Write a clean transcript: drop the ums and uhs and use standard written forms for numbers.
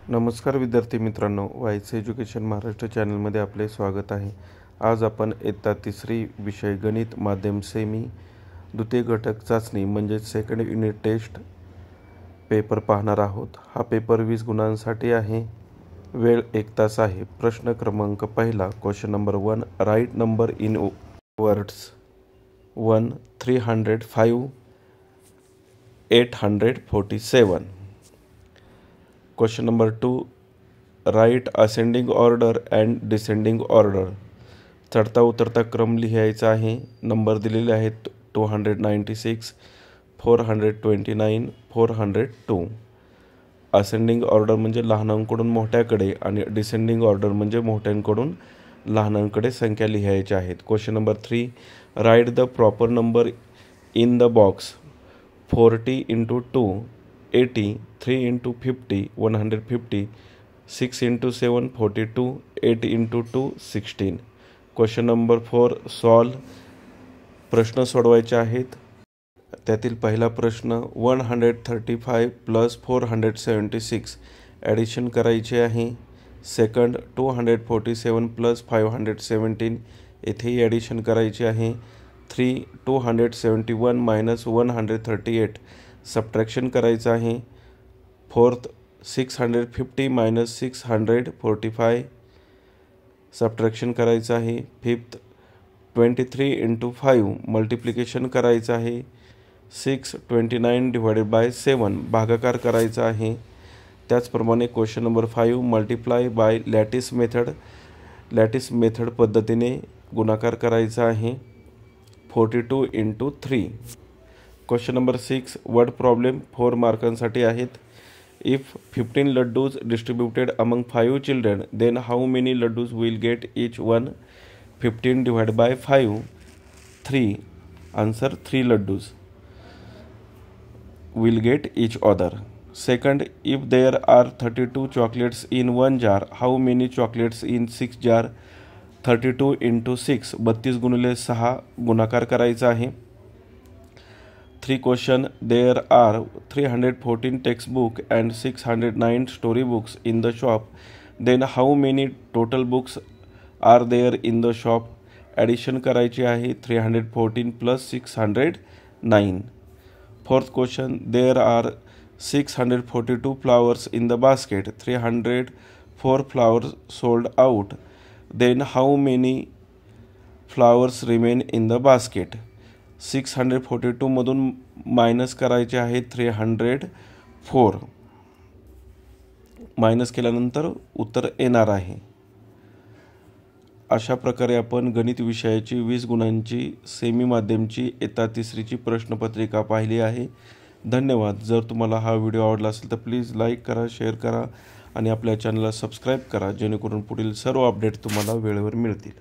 नमस्कार विद्यार्थी मित्रांनो, वायस एज्युकेशन महाराष्ट्र चॅनलमध्ये आपले स्वागत आहे। आज आपण इयत्ता तिसरी विषय गणित माध्यम सेमी द्वितीय घटक चाचणी म्हणजे सेकंड युनिट टेस्ट पेपर पाहणार आहोत। हा पेपर 20 गुणांसाठी आहे। वेळ 1 तास आहे। प्रश्न क्रमांक पहिला, question number 1, write number in words 1 305 847। Question number 2, write ascending order and descending order. चढता उतरता क्रम लिहायचा आहे। नंबर दिलेले आहेत 296, 429, 402। असेंडिंग ऑर्डर म्हणजे लहानांकडून मोठ्याकडे आणि डिसेंडिंग ऑर्डर म्हणजे मोठ्यांकडून लहानांकडे संख्या लिहायच्या आहेत। Question number 3, right the proper number in the box 40 × 2 80, 3 × 50 150, 6 × 7 42, 8 × 2 16। Question number 4, solve. प्रश्न सोडवायचे आहेत। त्यातील पहिला प्रश्न 135 + 476 ॲडिशन करायचे आहे। सेकंड 247 + 517 येथेही ॲडिशन करायचे आहे। 3 271 - 138 सबट्रॅक्शन करायचं आहे। फोर्थ 650 - 645 सबट्रॅक्शन करायचं आहे। फिफ्थ 23 × 5 मल्टिप्लिकेशन करायचं आहे। 6 29 / 7 भागाकार करायचा आहे। त्याचप्रमाणे question number 5, multiply by lattice method. Lattice method पद्धतीने गुणाकार करायचा आहे। 42 × 3। क्वेश्चन नंबर 6, वर्ड प्रॉब्लेम 4 मार्कांसाठी आहेत। If 15 laddoos distributed among 5 children, then how many laddoos will get each one? 15 / 5 3। Answer 3 laddoos will get each other. Second, if there are 32 chocolates in 1 jar, how many chocolates in 6 jar? 32 × 6 32 × 6 गुणाकार करायचा आहे। 3 question, there are 314 textbook and 609 story books in the shop, then how many total books are there in the shop? Addition करायची आहे। 314 + 609। Fourth question, there are 642 flowers in the basket, 304 flowers sold out, then how many flowers remain in the basket? 642 मधून minus करायचे आहे 304। Minus केल्यानंतर उत्तर येणार आहे। अशा प्रकारे आपण गणित विषयाची 20 गुणांची सेमी माध्यमची इयत्ता तिसरीची प्रश्नपत्रिका पाहिली आहे। धन्यवाद। जर तुम्हाला हा व्हिडिओ आवडला असेल तर प्लीज लाईक करा, शेअर करा आणि आपल्या चॅनलला सबस्क्राईब करा, जेणेकरून पुढील सर्व अपडेट तुम्हाला वेळेवर मिळतील।